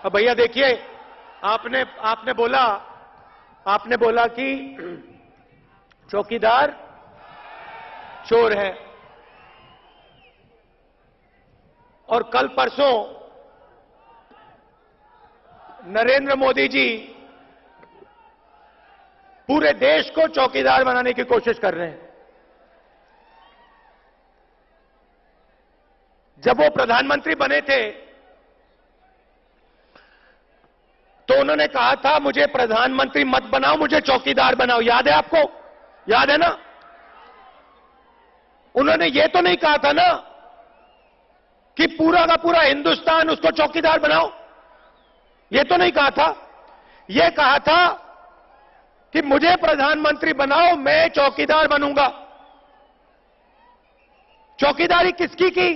अब भैया देखिए, आपने आपने बोला कि चौकीदार चोर है, और कल परसों नरेंद्र मोदी जी पूरे देश को चौकीदार बनाने की कोशिश कर रहे हैं। जब वो प्रधानमंत्री बने थे तो उन्होंने कहा था मुझे प्रधानमंत्री मत बनाओ, मुझे चौकीदार बनाओ। याद है आपको? याद है ना? उन्होंने ये तो नहीं कहा था ना कि पूरा का पूरा हिंदुस्तान उसको चौकीदार बनाओ, ये तो नहीं कहा था। ये कहा था कि मुझे प्रधानमंत्री बनाओ, मैं चौकीदार बनूंगा। चौकीदारी किसकी की?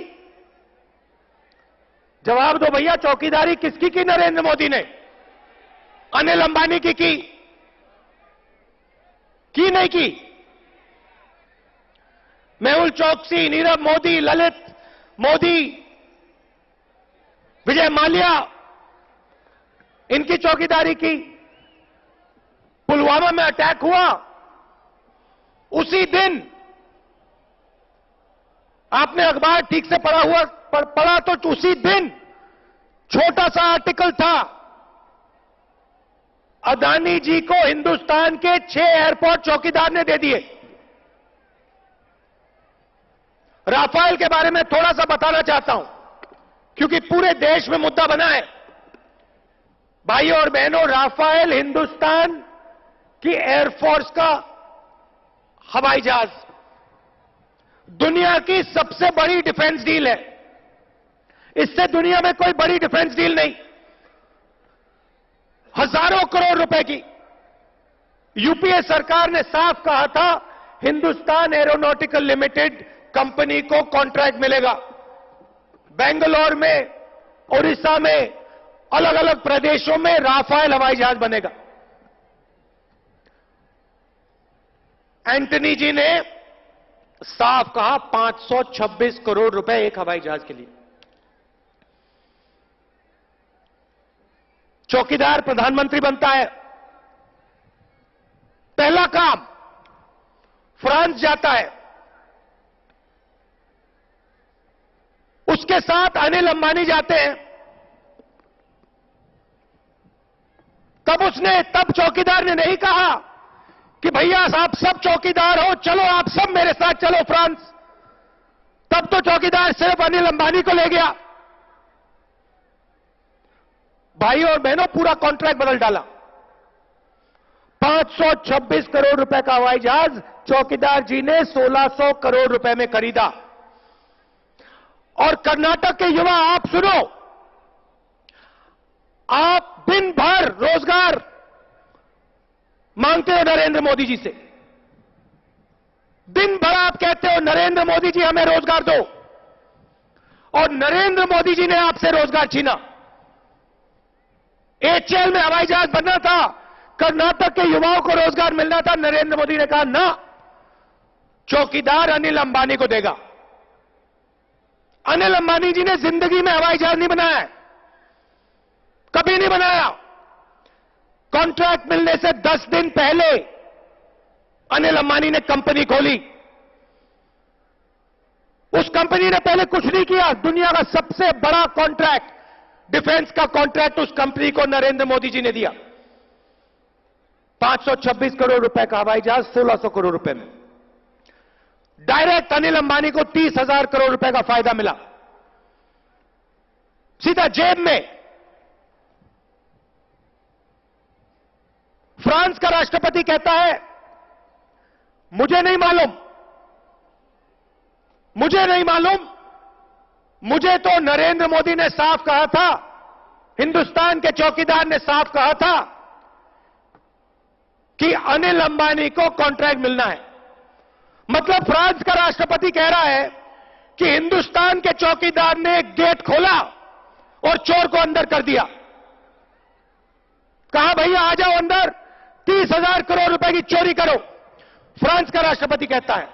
जवाब दो भैया, चौकीदारी किसकी की नरेंद्र मोदी ने? अनिल अंबानी की नहीं की? मेहुल चोकसी, नीरव मोदी, ललित मोदी, विजय माल्या, इनकी चौकीदारी की। पुलवामा में अटैक हुआ उसी दिन, आपने अखबार ठीक से पढ़ा तो उसी दिन छोटा सा आर्टिकल था, अदानी जी को हिंदुस्तान के 6 एयरपोर्ट चौकीदार ने दे दिए। राफेल के बारे में थोड़ा सा बताना चाहता हूं, क्योंकि पूरे देश में मुद्दा बना है। भाइयों और बहनों, राफेल हिंदुस्तान की एयरफोर्स का हवाई जहाज, दुनिया की सबसे बड़ी डिफेंस डील है। इससे दुनिया में कोई बड़ी डिफेंस डील नहीं। हजारों करोड़ रुपए की। यूपीए सरकार ने साफ कहा था हिंदुस्तान एरोनॉटिकल लिमिटेड कंपनी को कॉन्ट्रैक्ट मिलेगा। बेंगलोर में, ओडिशा में, अलग अलग प्रदेशों में राफेल हवाई जहाज बनेगा। एंटनी जी ने साफ कहा 526 करोड़ रुपए एक हवाई जहाज के लिए। चौकीदार प्रधानमंत्री बनता है, पहला काम फ्रांस जाता है, उसके साथ अनिल अंबानी जाते हैं। तब चौकीदार ने नहीं कहा कि भैया आप सब चौकीदार हो, चलो आप सब मेरे साथ चलो फ्रांस। तब तो चौकीदार सिर्फ अनिल अंबानी को ले गया। भाइयों और बहनों, पूरा कॉन्ट्रैक्ट बदल डाला। 526 करोड़ रुपए का हवाई जहाज चौकीदार जी ने 1600 करोड़ रुपए में खरीदा। और कर्नाटक के युवा, आप सुनो, आप दिन भर रोजगार मांगते हो नरेंद्र मोदी जी से। दिन भर आप कहते हो नरेंद्र मोदी जी हमें रोजगार दो, और नरेंद्र मोदी जी ने आपसे रोजगार छीना। एचएएल में हवाई जहाज बनना था, कर्नाटक के युवाओं को रोजगार मिलना था। नरेंद्र मोदी ने कहा ना, चौकीदार अनिल अंबानी को देगा। अनिल अंबानी जी ने जिंदगी में हवाई जहाज नहीं बनाया है, कभी नहीं बनाया। कॉन्ट्रैक्ट मिलने से 10 दिन पहले अनिल अंबानी ने कंपनी खोली। उस कंपनी ने पहले कुछ नहीं किया। दुनिया का सबसे बड़ा कॉन्ट्रैक्ट, डिफेंस का कॉन्ट्रैक्ट, उस कंपनी को नरेंद्र मोदी जी ने दिया। 526 करोड़ रुपए का हवाई जहाज 1600 करोड़ रुपए में। डायरेक्ट अनिल अंबानी को 30,000 करोड़ रुपए का फायदा मिला, सीधा जेब में। फ्रांस का राष्ट्रपति कहता है मुझे नहीं मालूम, मुझे तो नरेंद्र मोदी ने साफ कहा था, हिंदुस्तान के चौकीदार ने साफ कहा था कि अनिल अंबानी को कॉन्ट्रैक्ट मिलना है। मतलब फ्रांस का राष्ट्रपति कह रहा है कि हिंदुस्तान के चौकीदार ने एक गेट खोला और चोर को अंदर कर दिया। कहा भैया आ जाओ अंदर, 30,000 करोड़ रुपए की चोरी करो। फ्रांस का राष्ट्रपति कहता है।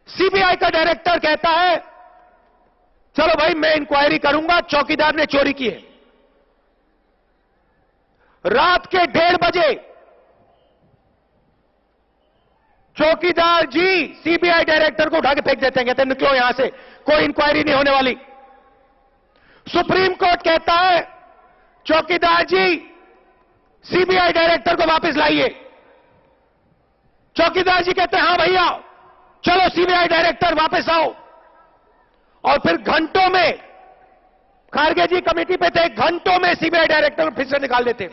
सीबीआई का डायरेक्टर कहता है चलो भाई मैं इंक्वायरी करूंगा, चौकीदार ने चोरी की है। रात के 1:30 बजे चौकीदार जी सीबीआई डायरेक्टर को उठा के फेंक देते हैं, कहते हैं निकलो यहां से, कोई इंक्वायरी नहीं होने वाली। सुप्रीम कोर्ट कहता है चौकीदार जी सीबीआई डायरेक्टर को वापस लाइए। चौकीदार जी कहते हैं हां भैया चलो सीबीआई डायरेक्टर वापस आओ। और फिर घंटों में, खारगे जी कमेटी पे थे, घंटों में सीबीआई डायरेक्टर फिर से निकाल देते।